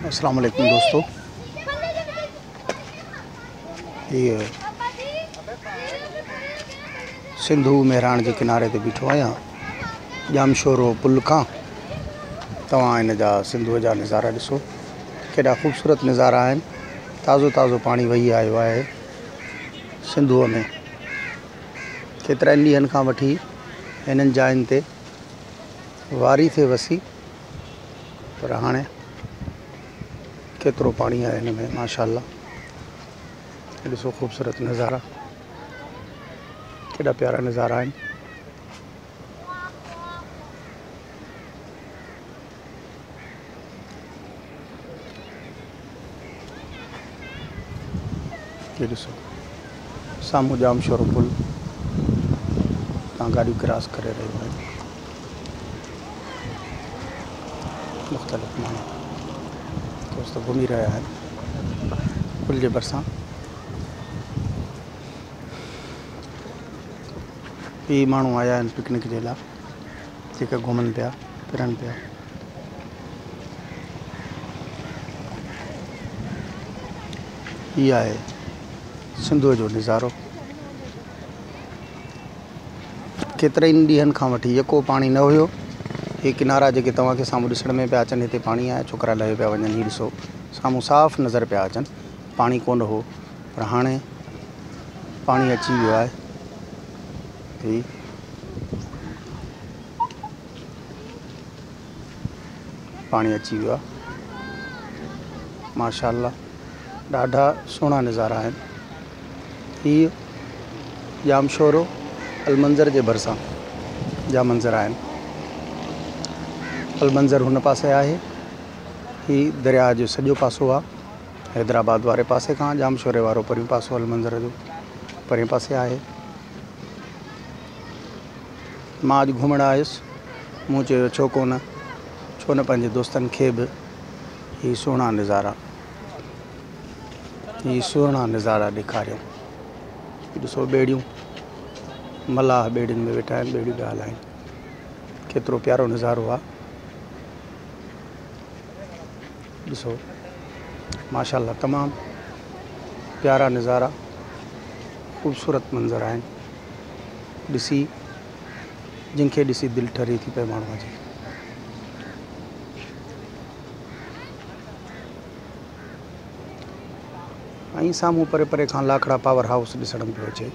अस्सलाम वालेकुम दोस्तों, ये सिंधु मेहरान के किनारे ते बीठो आहियां। जामशोरो पुल खां तव्हां इन जा सिंधु जा नज़ारा ॾिसो, केॾा ख़ूबसूरत नज़ारा आहिनि। ताज़ो ताज़ो पाणी वही आयो आहे सिंधुअ में। केतिरनि ॾींहंनि खां वठी इन्हनि जायुनि ते वारी थिए वसी, पर हाणे केतिरो पाणी आहे हिन में माशाअल्लाह। ॾिसो ख़ूबसूरत नज़ारा, केॾा प्यारा नज़ारा आहिनि। ये ॾिसो साम्हूं जामशोरो पुल तव्हां गाॾियूं क्रॉस करे रहियूं आहिनि। मुख़्तलिफ़ माण्हू दोस्त घुमी रहिया आहिनि पुल जे भरिसां। ही माण्हू आया आहिनि पिकनिक जे लाइ, जेके घुमनि पिया फिरनि पिया। हीअ आहे सिंधुअ जो नज़ारो। केतिरनि ॾींहंनि खां वठी यको पाणी न हुयो। हे किनारा जेके तव्हांखे साम्हूं ॾिसण में पिया अचनि, हिते पाणी आहे, छोकिरा लहे पिया वञनि। हीअ ॾिसो साम्हूं साफ़ नज़र पिया अचनि, पाणी कोन हो, पर हाणे पाणी अची वियो आहे। ही पाणी अची वियो आहे माशाअल्लाह। ॾाढा सुहिणा नज़ारा आहिनि। हीअ जामशोरो अलमंज़र जे भरिसां जा मंज़र आहिनि। अलमंज़र हुन पासे आहे, ही दरिया जो सॼो पासो आहे। हैदराबाद वारे पासे खां जामशोरे वारो परियों पासो अलमंज़र जो परियों पासे आहे। मां अॼु घुमणु आयुसि, मूं चयो छो न पंहिंजे दोस्तनि खे बि ही सुहिणा नज़ारा ॾेखारियूं। ॾिसो ॿेड़ियूं, मलाह ॿेड़ियुनि में वेठा आहिनि, ॿेड़ियूं पिया हलाइनि। केतिरो प्यारो नज़ारो आहे। ॾिसो माशाअल्लाह, तमामु प्यारा नज़ारा, ख़ूबसूरत मंज़र आहिनि। ॾिसी जिनखे ॾिसी दिलि ठरी थी पए माण्हूअ जी। ऐं साम्हूं परे परे खां लाखड़ा पावर हाउस ॾिसण में पियो अचे।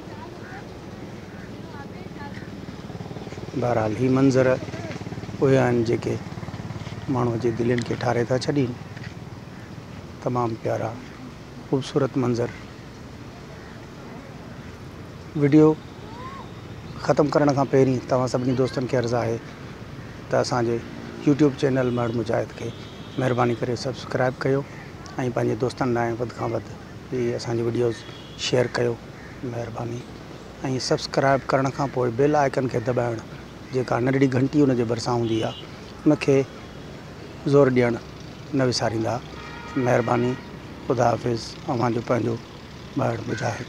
बहरहाल ही मंज़र उहे आहिनि जेके माण्हूअ जे दिलनि खे ठारे था छॾीनि। तमामु प्यारा ख़ूबसूरत मंज़र। वीडियो ख़तमु करण खां पहिरीं तव्हां सभिनी दोस्तनि खे अर्ज़ु आहे त असांजे यूट्यूब चैनल मर्द मुजाहिद खे महिरबानी करे सब्सक्राइब कयो ऐं पंहिंजे दोस्तनि लाइ वधि खां वधि हीअ असांजी वीडियोज़ शेयर कयो, महिरबानी। ऐं सब्सक्राइब करण खां पोइ बेल आइकन खे दॿाइणु, जेका नंढड़ी घंटी उन जे भरिसां हूंदी आहे, उनखे ज़ोर ॾियणु न विसारींदा। महिरबानी। ख़ुदा हाफ़िज़। अव्हांजो पंहिंजो मर्द मुजाहिद।